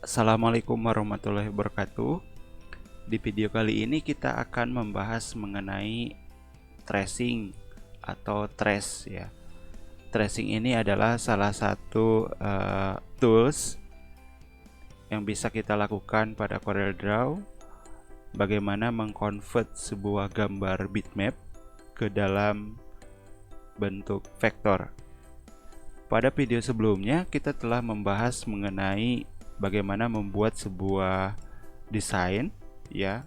Assalamualaikum warahmatullahi wabarakatuh. Di video kali ini kita akan membahas mengenai tracing atau trace ya. Tracing ini adalah salah satu tools yang bisa kita lakukan pada CorelDRAW, bagaimana mengconvert sebuah gambar bitmap ke dalam bentuk vektor. Pada video sebelumnya kita telah membahas mengenai bagaimana membuat sebuah desain ya,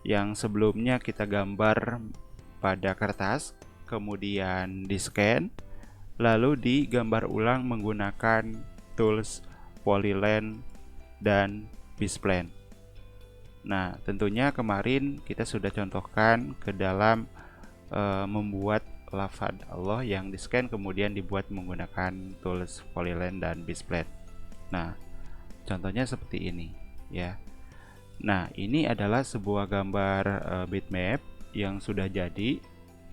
yang sebelumnya kita gambar pada kertas, kemudian di scan, lalu digambar ulang menggunakan tools Polyline dan Bsplan. Nah, tentunya kemarin kita sudah contohkan ke dalam membuat lafaz Allah yang di scan kemudian dibuat menggunakan tools Polyline dan Bsplan. Nah, contohnya seperti ini ya. Nah, ini adalah sebuah gambar bitmap yang sudah jadi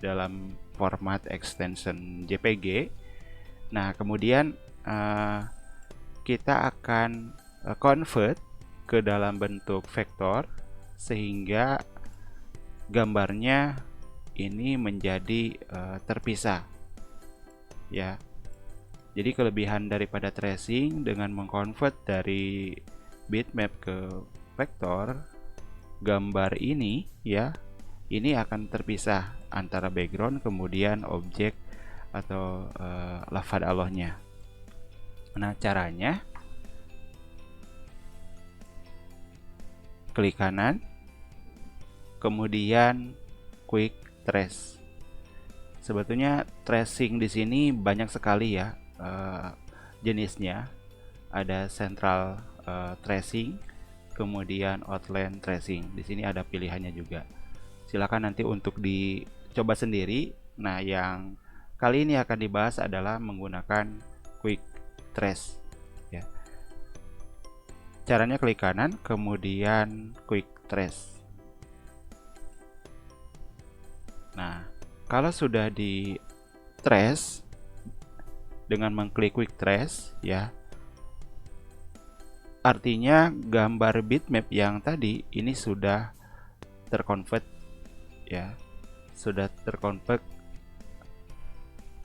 dalam format extension JPG. Nah, kemudian kita akan convert ke dalam bentuk vektor sehingga gambarnya ini menjadi terpisah ya. Jadi kelebihan daripada tracing dengan mengconvert dari bitmap ke vektor, gambar ini ya, ini akan terpisah antara background kemudian objek atau lafaz Allahnya. Nah, caranya klik kanan, kemudian quick trace. Sebetulnya tracing di sini banyak sekali ya jenisnya. Ada central tracing, kemudian outline tracing. Di sini ada pilihannya juga. Silakan nanti untuk dicoba sendiri. Nah, yang kali ini akan dibahas adalah menggunakan quick trace ya. Caranya klik kanan, kemudian quick trace. Nah, kalau sudah di trace dengan mengklik quick trace ya, artinya gambar bitmap yang tadi ini sudah terconvert ya, sudah terconvert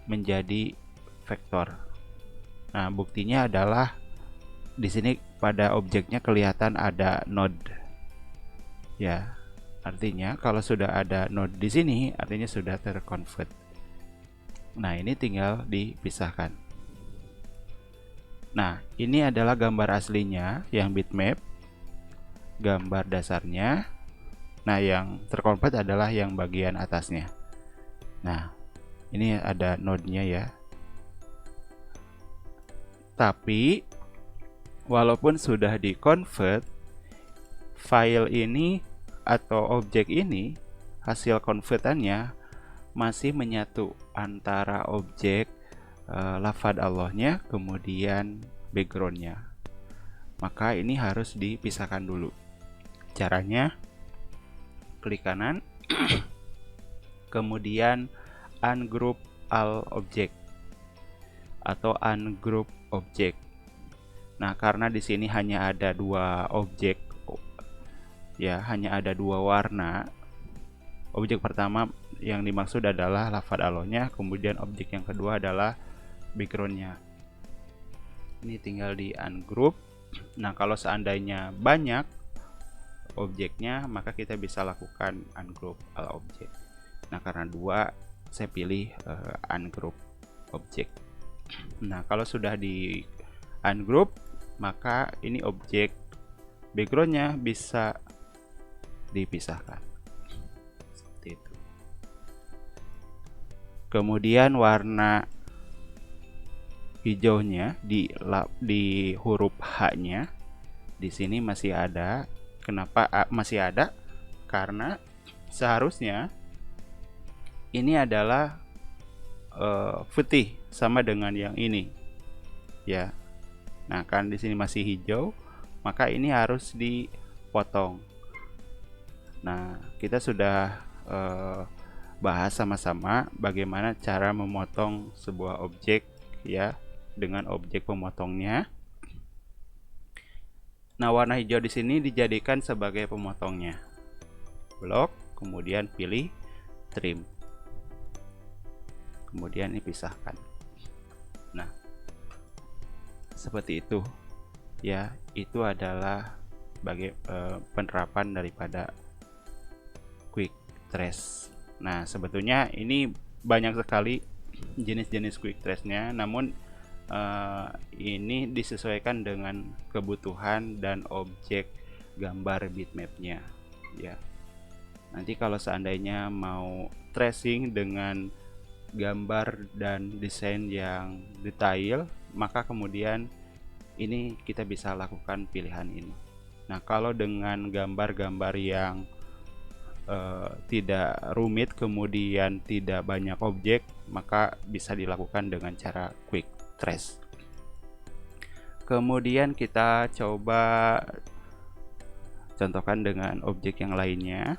menjadi vektor. Nah, buktinya adalah di sini pada objeknya kelihatan ada node ya. Artinya kalau sudah ada node di sini artinya sudah terconvert. Nah, ini tinggal dipisahkan. Nah, ini adalah gambar aslinya yang bitmap, gambar dasarnya. Nah, yang terconvert adalah yang bagian atasnya. Nah, ini ada node-nya ya. Tapi walaupun sudah di-convert, file ini atau objek ini, hasil konvertannya masih menyatu antara objek lafaz Allahnya kemudian backgroundnya. Maka ini harus dipisahkan dulu. Caranya klik kanan kemudian ungroup all object atau ungroup object. Nah, karena di sini hanya ada dua objek ya, hanya ada dua warna. Objek pertama yang dimaksud adalah lafaz Allahnya, kemudian objek yang kedua adalah backgroundnya. Ini tinggal di ungroup. Nah, kalau seandainya banyak objeknya maka kita bisa lakukan ungroup all object. Nah, karena dua saya pilih ungroup object. Nah, kalau sudah di ungroup maka ini objek backgroundnya bisa dipisahkan seperti itu. Kemudian warna hijaunya di huruf H-nya di sini masih ada. Kenapa masih ada? Karena seharusnya ini adalah putih sama dengan yang ini ya. Nah, kan di sini masih hijau, maka ini harus dipotong. Nah, kita sudah bahas sama-sama bagaimana cara memotong sebuah objek ya, dengan objek pemotongnya. Nah, warna hijau di sini dijadikan sebagai pemotongnya. Blok, kemudian pilih trim. Kemudian dipisahkan. Nah, seperti itu. Ya, itu adalah sebagai penerapan daripada quick trace. Nah, sebetulnya ini banyak sekali jenis-jenis quick trace-nya, namun ini disesuaikan dengan kebutuhan dan objek gambar bitmap-nya ya. Nanti kalau seandainya mau tracing dengan gambar dan desain yang detail, maka kemudian ini kita bisa lakukan pilihan ini. Nah, kalau dengan gambar-gambar yang tidak rumit kemudian tidak banyak objek, maka bisa dilakukan dengan cara quick trace. Kemudian kita coba contohkan dengan objek yang lainnya.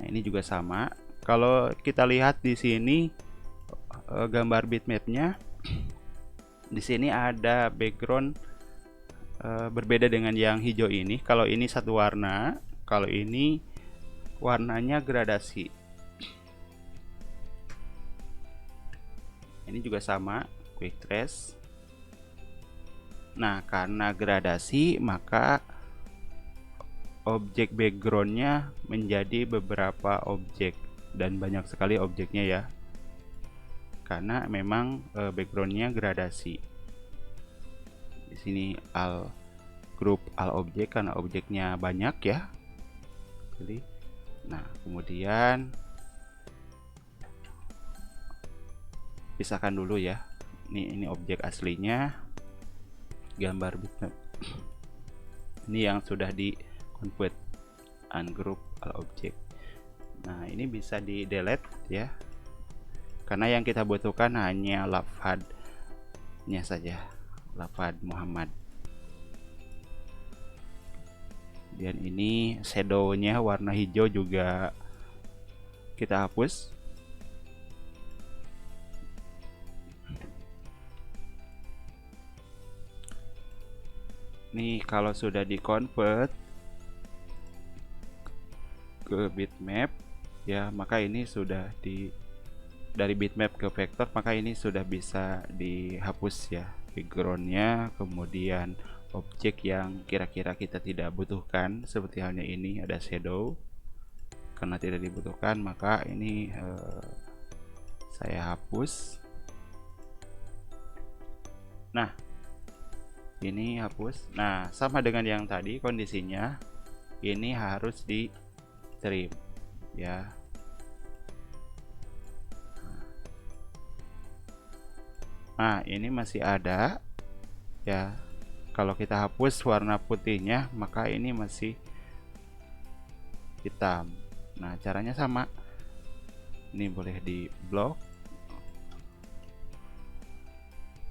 Nah, ini juga sama. Kalau kita lihat di sini gambar bitmapnya, di sini ada background berbeda dengan yang hijau ini. Kalau ini satu warna, kalau ini warnanya gradasi. Ini juga sama, quick trace. Nah, karena gradasi maka objek backgroundnya menjadi beberapa objek dan banyak sekali objeknya ya, karena memang backgroundnya gradasi. Di sini grup objek karena objeknya banyak ya. Jadi, nah kemudian pisahkan dulu ya. Ini objek aslinya, gambar bitmap. Ini yang sudah di convert ungroup all object. Nah, ini bisa di delete ya, karena yang kita butuhkan hanya lafadnya saja, lafad Muhammad. Dan ini shadownya warna hijau juga kita hapus. Nih, kalau sudah di convert ke bitmap ya, maka ini sudah dari bitmap ke vektor, maka ini sudah bisa dihapus ya backgroundnya. Kemudian objek yang kira-kira kita tidak butuhkan, seperti halnya ini ada shadow, karena tidak dibutuhkan maka ini saya hapus. Nah, ini hapus. Nah, sama dengan yang tadi kondisinya, ini harus di trim ya. Nah, ini masih ada ya. Kalau kita hapus warna putihnya, maka ini masih hitam. Nah, caranya sama. Ini boleh di blok,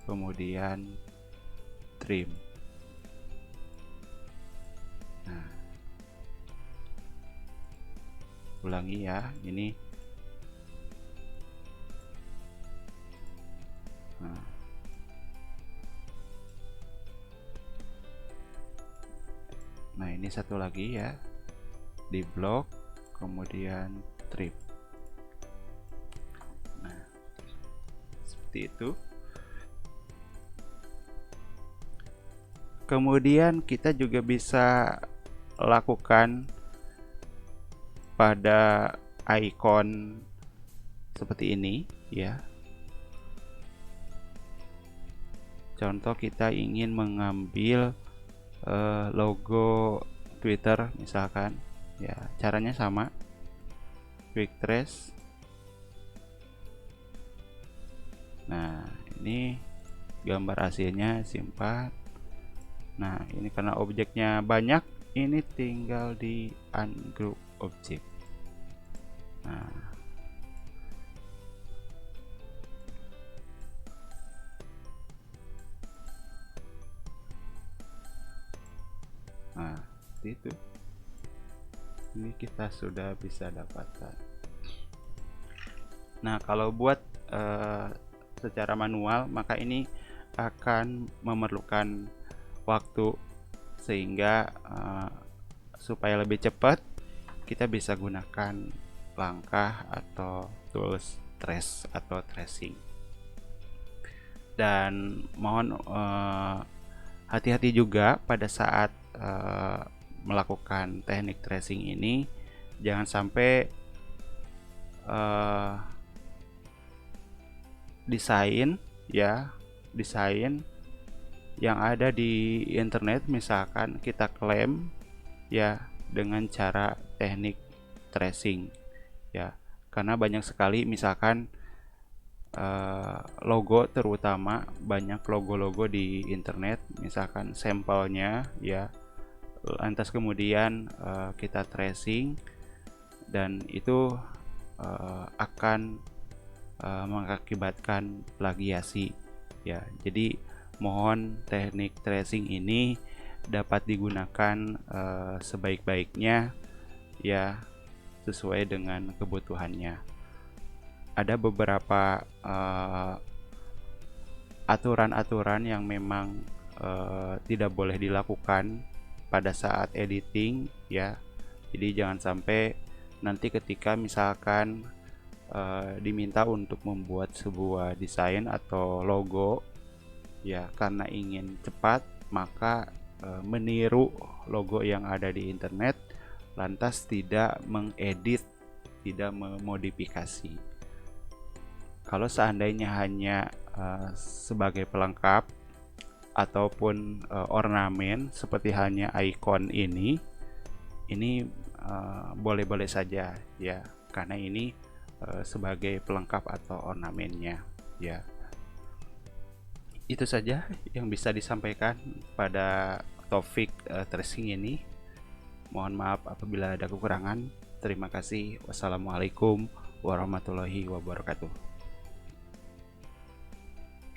kemudian trim. Nah, ulangi ya, ini. Nah, ini satu lagi ya, di blok, kemudian trim. Nah, seperti itu. Kemudian kita juga bisa lakukan pada icon seperti ini ya. Contoh, kita ingin mengambil logo Twitter misalkan ya, caranya sama, quick trace. Nah, ini gambar hasilnya simpan. Nah, ini karena objeknya banyak, ini tinggal di ungroup object. Nah, seperti itu. Ini kita sudah bisa dapatkan. Nah, kalau buat secara manual, maka ini akan memerlukan waktu sehingga supaya lebih cepat kita bisa gunakan langkah atau tools trace atau tracing. Dan mohon hati-hati juga pada saat melakukan teknik tracing ini, jangan sampai desain yang ada di internet misalkan kita klaim ya dengan cara teknik tracing ya, karena banyak sekali misalkan logo, terutama banyak logo-logo di internet misalkan sampelnya ya, lantas kemudian kita tracing dan itu akan mengakibatkan plagiasi ya. Jadi mohon teknik tracing ini dapat digunakan sebaik-baiknya ya, sesuai dengan kebutuhannya. Ada beberapa aturan-aturan yang memang tidak boleh dilakukan pada saat editing ya. Jadi jangan sampai nanti ketika misalkan diminta untuk membuat sebuah desain atau logo ya, karena ingin cepat maka meniru logo yang ada di internet, lantas tidak mengedit, tidak memodifikasi. Kalau seandainya hanya sebagai pelengkap ataupun ornamen seperti hanya icon ini boleh-boleh saja ya, karena ini sebagai pelengkap atau ornamennya ya. Itu saja yang bisa disampaikan pada topik tracing ini. Mohon maaf apabila ada kekurangan. Terima kasih. Wassalamualaikum warahmatullahi wabarakatuh.